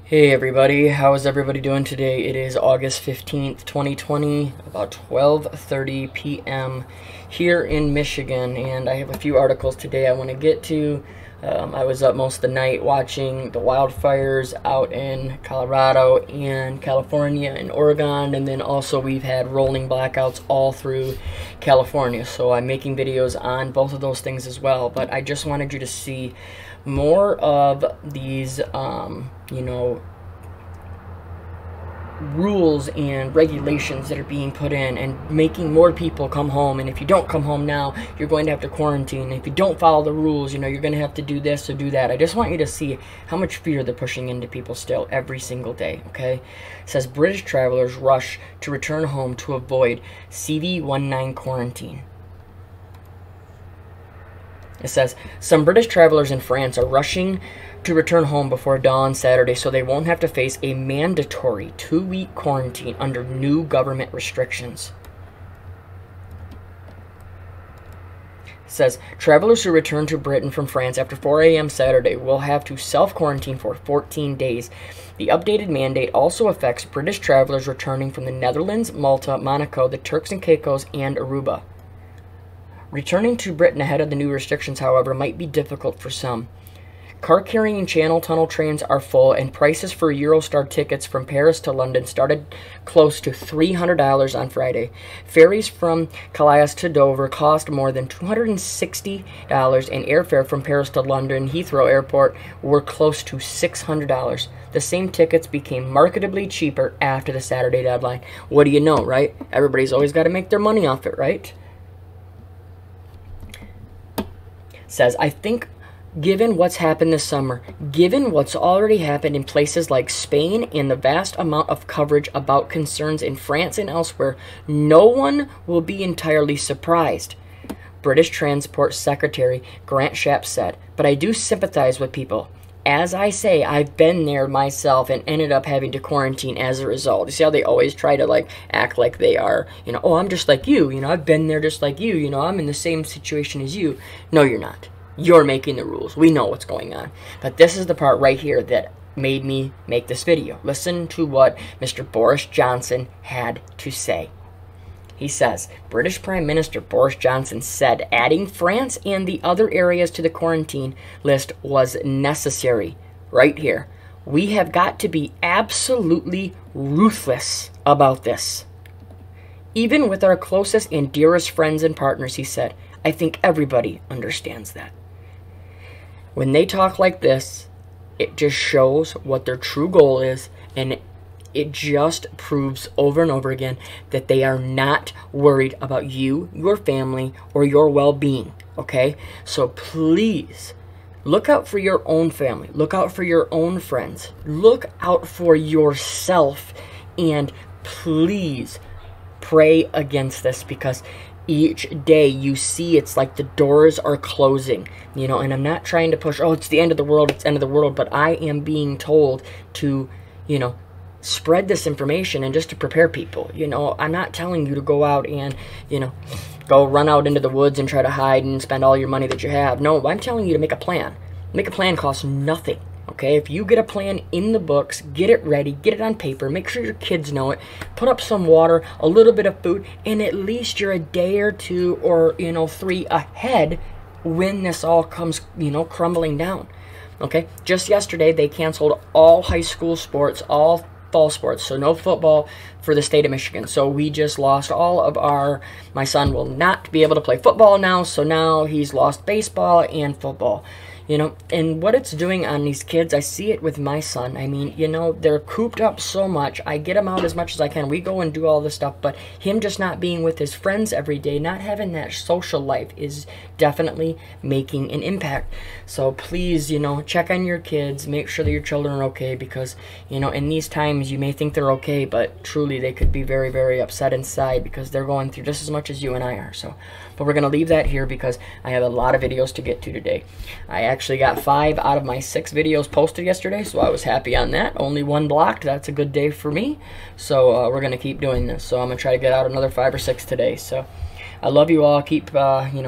Hey everybody, how is everybody doing today? It is August 15th, 2020, about 12:30 p.m. here in Michigan, and I have a few articles today I want to get to. I was up most of the night watching the wildfires out in Colorado and California and Oregon, and then also we've had rolling blackouts all through California, so I'm making videos on both of those things as well. But I just wanted you to see more of these rules and regulations that are being put in and making more people come home. And if you don't come home now, you're going to have to quarantine. If you don't follow the rules, you're going to have to do this or do that. I just want you to see how much fear they're pushing into people still every single day, okay? It says British travelers rush to return home to avoid CV19 quarantine. It says some British travelers in France are rushing to return home before dawn Saturday so they won't have to face a mandatory 2-week quarantine under new government restrictions. It says travelers who return to Britain from France after 4 a.m. Saturday will have to self-quarantine for 14 days. The updated mandate also affects British travelers returning from the Netherlands, Malta, Monaco, the Turks and Caicos, and Aruba. Returning to Britain ahead of the new restrictions, however, might be difficult for some. Car-carrying Channel Tunnel trains are full, and prices for Eurostar tickets from Paris to London started close to $300 on Friday. Ferries from Calais to Dover cost more than $260, and airfare from Paris to London Heathrow Airport were close to $600. The same tickets became marketably cheaper after the Saturday deadline. What do you know, right? Everybody's always got to make their money off it, right? Says, I think given what's happened this summer, given what's already happened in places like Spain and the vast amount of coverage about concerns in France and elsewhere, no one will be entirely surprised, British Transport Secretary CashApp said. But I do sympathize with people. As I say, I've been there myself and ended up having to quarantine as a result. You see how they always try to act like they are, oh, I'm just like you, I've been there just like you, I'm in the same situation as you. No, you're not. You're making the rules. We know what's going on. But this is the part right here that made me make this video. Listen to what Mr. Boris Johnson had to say. He says, British Prime Minister Boris Johnson said adding France and the other areas to the quarantine list was necessary. Right here. We have got to be absolutely ruthless about this. Even with our closest and dearest friends and partners, he said, I think everybody understands that. When they talk like this, it just shows what their true goal is, and it just proves over and over again that they are not worried about you, your family, or your well-being, okay? So please, look out for your own family. Look out for your own friends. Look out for yourself, and please pray against this, because each day you see it's like the doors are closing, and I'm not trying to push, it's the end of the world, it's the end of the world, but I am being told to, spread this information and just to prepare people. I'm not telling you to go out and, go run out into the woods and try to hide and spend all your money that you have. No, I'm telling you to make a plan. Make a plan costs nothing. Okay, if you get a plan in the books, get it ready, get it on paper, make sure your kids know it, put up some water, a little bit of food, and at least you're a day or two or, 3 ahead when this all comes, crumbling down. Okay, just yesterday they canceled all high school sports, all fall sports, so no football for the state of Michigan. So we just lost all of my son will not be able to play football now, so now he's lost baseball and football. And what it's doing on these kids, I see it with my son. I mean, they're cooped up so much. I get him out as much as I can. We go and do all this stuff, but him just not being with his friends every day, not having that social life is definitely making an impact. So please, check on your kids, make sure that your children are okay, because, in these times you may think they're okay, but truly they could be very, very upset inside because they're going through just as much as you and I are. So, but we're going to leave that here because I have a lot of videos to get to today. I actually got 5 out of my 6 videos posted yesterday, so I was happy on that. Only 1 blocked. That's a good day for me. So we're going to keep doing this. So I'm going to try to get out another 5 or 6 today. So I love you all. Keep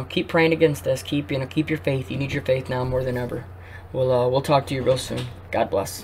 keep praying against this. Keep your faith. You need your faith now more than ever. We'll talk to you real soon. God bless.